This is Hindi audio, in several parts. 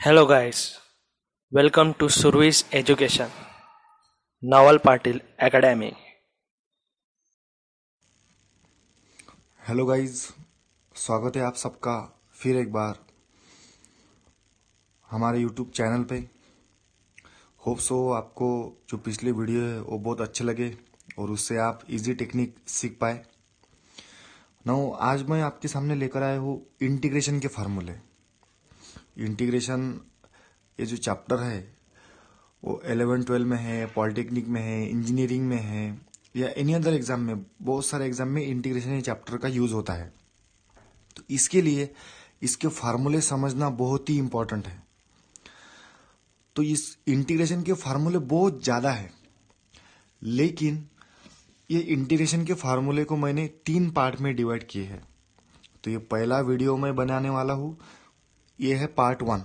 Hello guys, welcome to Survi's Education, Naval Patil Academy. Hello guys, स्वागत है आप सबका फिर एक बार हमारे यूट्यूब चैनल पे। होप सो आपको जो पिछले वीडियो है वो बहुत अच्छे लगे और उससे आप इजी टेक्निक सीख पाए। नाउ आज मैं आपके सामने लेकर आया हूँ इंटीग्रेशन के फार्मूले। इंटीग्रेशन ये जो चैप्टर है वो 11-12 में है, पॉलिटेक्निक में है, इंजीनियरिंग में है या एनी अदर एग्जाम में, बहुत सारे एग्जाम में इंटीग्रेशन ये चैप्टर का यूज होता है। तो इसके लिए इसके फार्मूले समझना बहुत ही इंपॉर्टेंट है। तो इस इंटीग्रेशन के फार्मूले बहुत ज़्यादा है, लेकिन ये इंटीग्रेशन के फार्मूले को मैंने 3 पार्ट में डिवाइड किए हैं। तो ये पहला वीडियो मैं बनाने वाला हूँ, ये है पार्ट 1।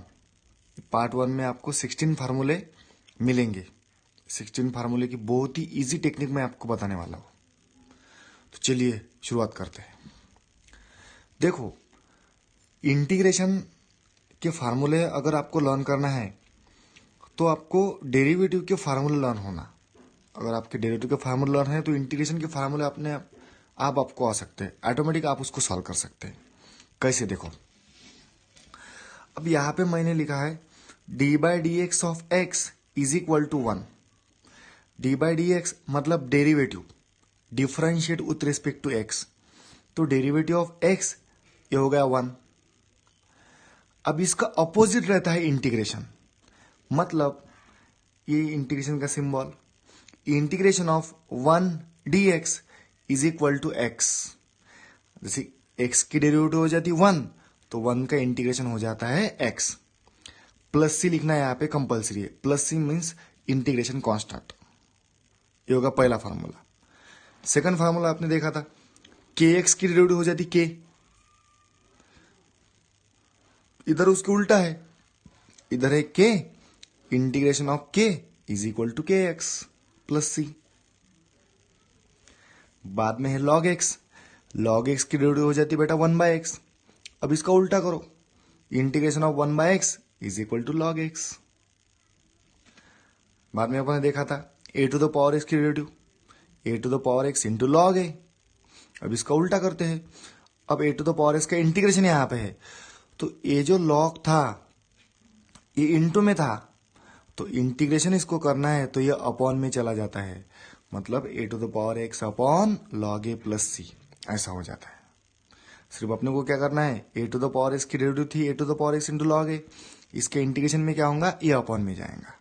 पार्ट 1 में आपको 16 फार्मूले मिलेंगे। 16 फार्मूले की बहुत ही इजी टेक्निक मैं आपको बताने वाला हूँ। तो चलिए शुरुआत करते हैं। देखो, इंटीग्रेशन के फार्मूले अगर आपको लर्न करना है तो आपको डेरिवेटिव के फार्मूले लर्न होना। अगर आपके डेरिवेटिव के फार्मूले लर्न है तो इंटीग्रेशन के फार्मूले अपने आप आपको आ सकते हैं, ऑटोमेटिक आप उसको सॉल्व कर सकते हैं। कैसे देखो, अब यहाँ पे मैंने लिखा है d by d x of x is equal to 1। D by d x मतलब derivative, differentiate with respect to x. तो डेरिवेटिव ऑफ एक्स ये हो गया 1। अब इसका अपोजिट रहता है इंटीग्रेशन, मतलब ये इंटीग्रेशन का symbol, integration of 1 d x is equal to x. जैसे एक्स की डेरिवेटिव हो जाती 1 तो 1 का इंटीग्रेशन हो जाता है एक्स। प्लस सी लिखना यहाँ पे कंपल्सरी है। Plus c means integration constant. ये होगा पहला फार्मूला। सेकंड फार्मूला आपने देखा था, के एक्स की डेरिवेटिव हो जाती के, इधर उसके उल्टा है, इधर है k, integration of k is equal to k x plus c. बाद में है लॉग एक्स। लॉग एक्स की डेरिवेटिव हो जाती है बेटा 1/x। अब इसका उल्टा करो, integration of 1/x is equal to log x. बाद में अपन ने देखा था a to the power x की derivative, a to the power x into log a. अब इसका उल्टा करते हैं। अब a to the power x का इंटीग्रेशन यहां पे है, तो ये जो लॉग था ये इंटू में था, तो इंटीग्रेशन इसको करना है तो ये अपॉन में चला जाता है, मतलब a to the power x upon log a plus c ऐसा हो जाता है। सिर्फ अपने को क्या करना है, a to the power x की डेरिवेटिव थी a to the power x into log a, इसके इंटीग्रेशन में क्या होगा, ये अपॉन में जाएगा।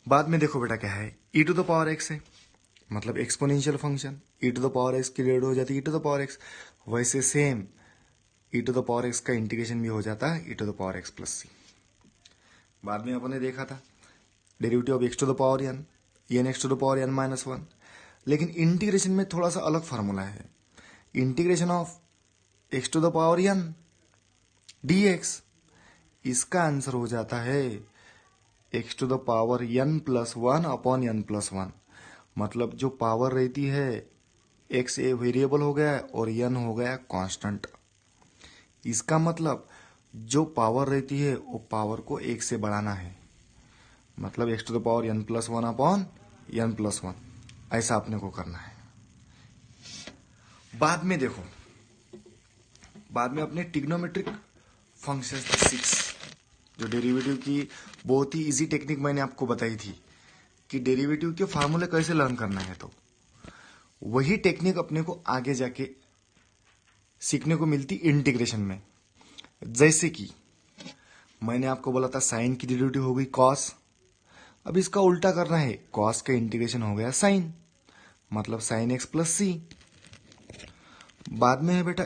बाद में देखो बेटा क्या है, e to the power x है, मतलब exponential function, e to the power x की डेरिवेटिव हो जाती है e to the power x. वैसे same e to the power x का इंटीग्रेशन भी हो जाता है e to the power x plus c. बाद में अपन ने देखा था derivative of x to the power n x to the power n-1। लेकिन इंटीग्रेशन में थोड़ा सा अलग फार्मूला है। Integration of x to the power n d x, इसका आंसर हो जाता है x to the power n+1 upon n+1। मतलब जो पावर रहती है, एक्स ए वेरिएबल हो गया और n हो गया कांस्टेंट। इसका मतलब जो पावर रहती है वो पावर को एक से बढ़ाना है, मतलब x to the power n+1 upon n+1 ऐसा अपने को करना है। बाद में देखो, बाद में अपने ट्रिग्नोमेट्रिक फंक्शंस 6, जो डेरिवेटिव की बहुत ही इजी टेक्निक मैंने आपको बताई थी कि डेरिवेटिव के फार्मूले कैसे लर्न करना है, तो वही टेक्निक अपने को आगे जाके सीखने को मिलती इंटीग्रेशन में। जैसे कि मैंने आपको बोला था साइन की डेरिवेटिव हो गई कॉस, अब इसका उल्टा करना है, कॉस का इंटीग्रेशन हो गया साइन, मतलब साइन एक्स प्लस सी। बाद में है बेटा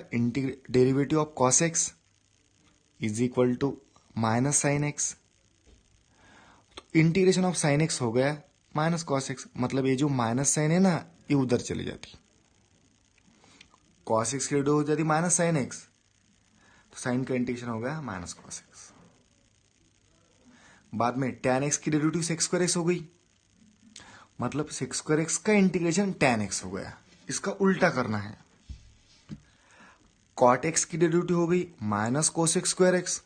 derivative of cos x is equal to minus sine x. तो इंटीग्रेशन ऑफ साइन एक्स हो गया माइनस कॉस एक्स, मतलब ये जो माइनस साइन है ना ये उधर चली जाती, कॉस एक्स की डेरिवेटिव हो जाती माइनस साइन एक्स, तो साइन का इंटीग्रेशन हो गया माइनस कॉस एक्स। बाद में tan एक्स की डेरिवेटिव सेक्स स्क्वायर एक्स हो गई, मतलब सेक्स स्क्वायर एक्स का इंटीग्रेशन tan एक्स हो गया। इसका उल्टा करना है, कॉट एक्स की डेरिवेटिव हो गई minus cos x square x,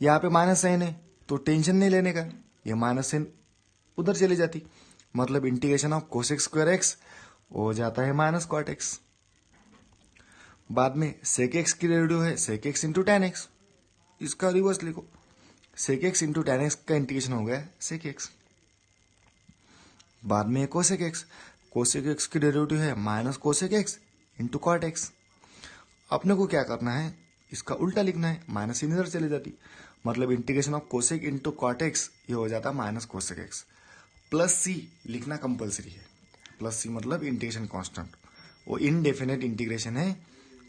यहाँ पे माइनस साइन है तो टेंशन नहीं लेने का, ये माइनस साइन उधर चली जाती, मतलब integration of cosec square x हो जाता है माइनस कॉट एक्स। बाद में सेक एक्स की डेरिवेटिव है sec x into tan x, इसका रिवर्स लिखो, sec x into tan x का इंटीग्रेशन हो गया सेक एक्स। बाद में कोसेक एक्स की डेरिवेटिव है minus cosec x into cot x. अपने को क्या करना है, इसका उल्टा लिखना है, माइनस इन इधर चली जाती, मतलब integration of cosec into cot x ये हो जाता minus cosec x. Plus c लिखना कंपलसरी है, प्लस सी मतलब इंटीग्रेशन कांस्टेंट, वो इनडेफिनेट इंटीग्रेशन है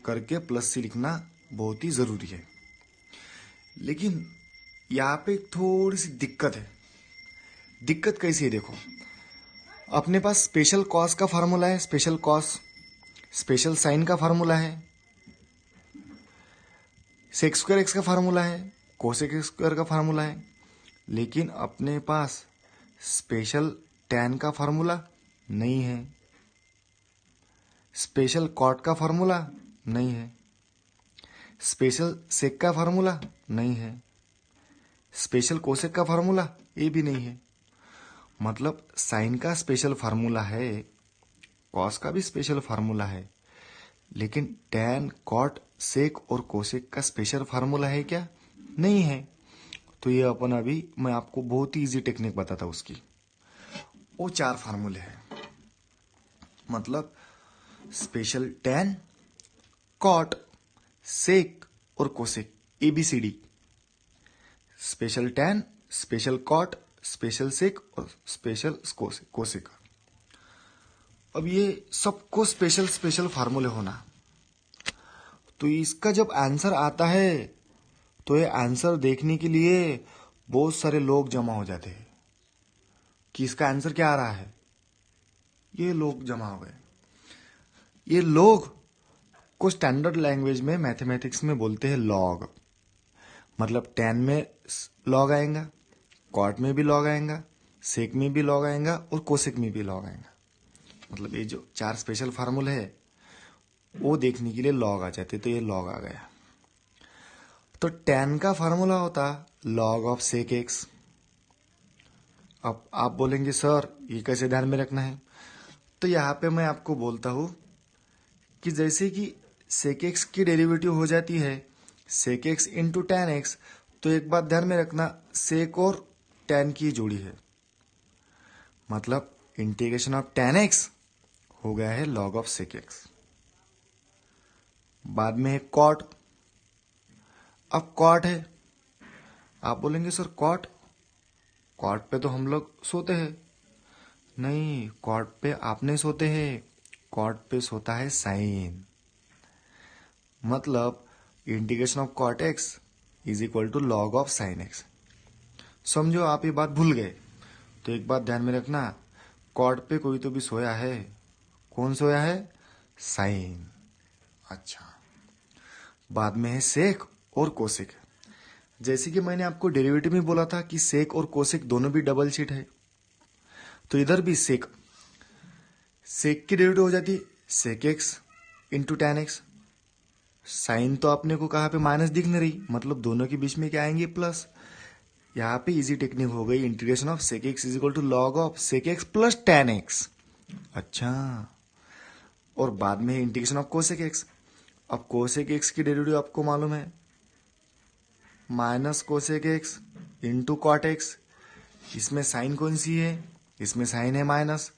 करके प्लस सी लिखना बहुत ही जरूरी है। लेकिन यहाँ पे थोड़ी सी दिक्कत है। दिक्कत कैसी है देखो, अपने पास स्पेशल कॉस का फार्मूला है, स्पेशल कॉस, स्पेशल साइन का फार्मूला है, सेक स्क्वायर एक्स का फार्मूला है, कोसेक स्क्वायर का फार्मूला है, लेकिन अपने पास स्पेशल टैन का फार्मूला नहीं है, स्पेशल कॉट का फार्मूला नहीं है, स्पेशल सेक का फार्मूला नहीं है, स्पेशल कोसेक का फार्मूला ये भी नहीं है। मतलब साइन का स्पेशल फार्मूला है, कॉस का भी स्पेशल फार्मूला है, लेकिन टैन कॉट सेक और कोसेक का स्पेशल फार्मूला है क्या, नहीं है। तो ये अपन अभी मैं आपको बहुत ही इजी टेक्निक बताता उसकी, वो 4 फार्मूले हैं, मतलब स्पेशल टैन कॉट सेक और cosec, ABCD, special tan, special cot, special sec और स्पेशल कोसेक। अब ये सबको स्पेशल स्पेशल फार्मूले होना, तो इसका जब आंसर आता है तो ये आंसर देखने के लिए बहुत सारे लोग जमा हो जाते हैं कि इसका आंसर क्या आ रहा है। ये लोग जमा हो गए, ये लोग को स्टैंडर्ड लैंग्वेज में मैथमेटिक्स में बोलते हैं लॉग। मतलब टैन में लॉग आएगा, कॉट में भी लॉग आएगा, सेक में भी लॉग आएगा और कोसेक में भी लॉग आएगा। मतलब ये जो 4 स्पेशल फार्मूले है वो देखने के लिए लॉग आ जाते, तो ये लॉग आ गया। तो टैन का फार्मूला होता लॉग ऑफ सेक एक्स। अब आप बोलेंगे सर ये कैसे ध्यान में रखना है, तो यहाँ पे मैं आपको बोलता हूं कि जैसे कि सेक एक्स की डेरिवेटिव हो जाती है sec x into tan x, तो एक बात ध्यान में रखना, सेक और टैन की जोड़ी है, मतलब इंटीग्रेशन ऑफ टैन एक्स हो गया है लॉग ऑफ सेक एक्स। बाद में है कॉट। अब कॉट है, आप बोलेंगे सर कॉट पे तो हम लोग सोते हैं, नहीं, कॉट पे आप नहीं सोते हैं, कॉट पे सोता है साइन। मतलब integration of cot x is equal to log of sine x. समझो आप ये बात भूल गए तो एक बात ध्यान में रखना, कॉट पे कोई तो भी सोया है, कौन सोया है, साइन। अच्छा, बाद में है सेक और कोसेक। जैसे कि मैंने आपको डेरिवेटिव में बोला था कि सेक और कोसेक दोनों भी डबल शीट है, तो इधर भी सेक की डेरिवेटिव हो जाती sec x into tan x. Sine तो आपने को कहा पे माइनस दिख नहीं रही, मतलब दोनों के बीच में क्या आएंगे, प्लस। यहाँ पे इजी टेक्निक हो गई, integration of sec x is equal to log of sec x plus tan x. अच्छा, और बाद में इंटीग्रेशन ऑफ कोसेक एक्स। अब कोसेक एक्स की डेरिवेटिव आपको मालूम है minus cosec x into cot x. इसमें साइन कौन सी है, इसमें साइन है माइनस,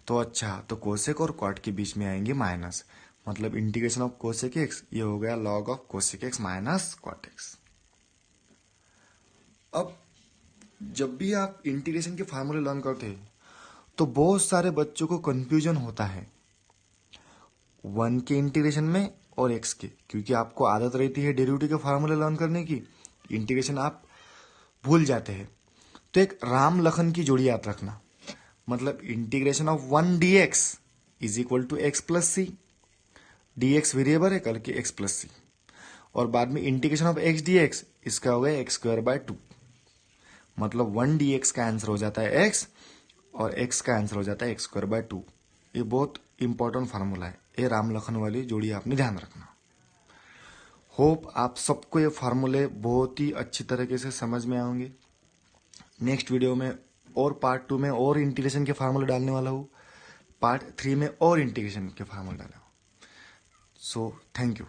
तो अच्छा, तो कोसेक और कॉट के बीच में आएंगे माइनस, मतलब इंटीग्रेशन ऑफ कोसेक एक्स ये हो गया log of cosec x minus cot x. अब जब भी आप इंटीग्रेशन के फार्मूले लर्न करते हैं तो बहुत सारे बच्चों को कंफ्यूजन होता है 1 के इंटीग्रेशन में और x के, क्योंकि आपको आदत रहती है डेरिवेटिव के फार्मूले लर्न करने की, इंटीग्रेशन आप भूल जाते हैं। तो एक राम लखन की जोड़ी याद रखना, मतलब integration of 1 dx is equal to x plus c. dx variable है करके x प्लस सी, और बाद में इंटीग्रेशन ऑफ x dx इसका हो गया एक्स स्क्वायर बाय 2, मतलब 1 dx का आंसर हो जाता है x और x का आंसर हो जाता है एक्स स्क्वायर बाय 2। ये बहुत इंपॉर्टेंट फार्मूला है, ये राम लखन वाली जोड़ी आपने ध्यान रखना। होप आप सबको ये फार्मूले बहुत ही अच्छी तरीके से समझ में आएंगे। नेक्स्ट वीडियो में और पार्ट 2 में और इंटीग्रेशन के फार्मूले डालने वाला हूँ, पार्ट 3 में और इंटीग्रेशन के फार्मूले डालने वाला हूँ। So thank you.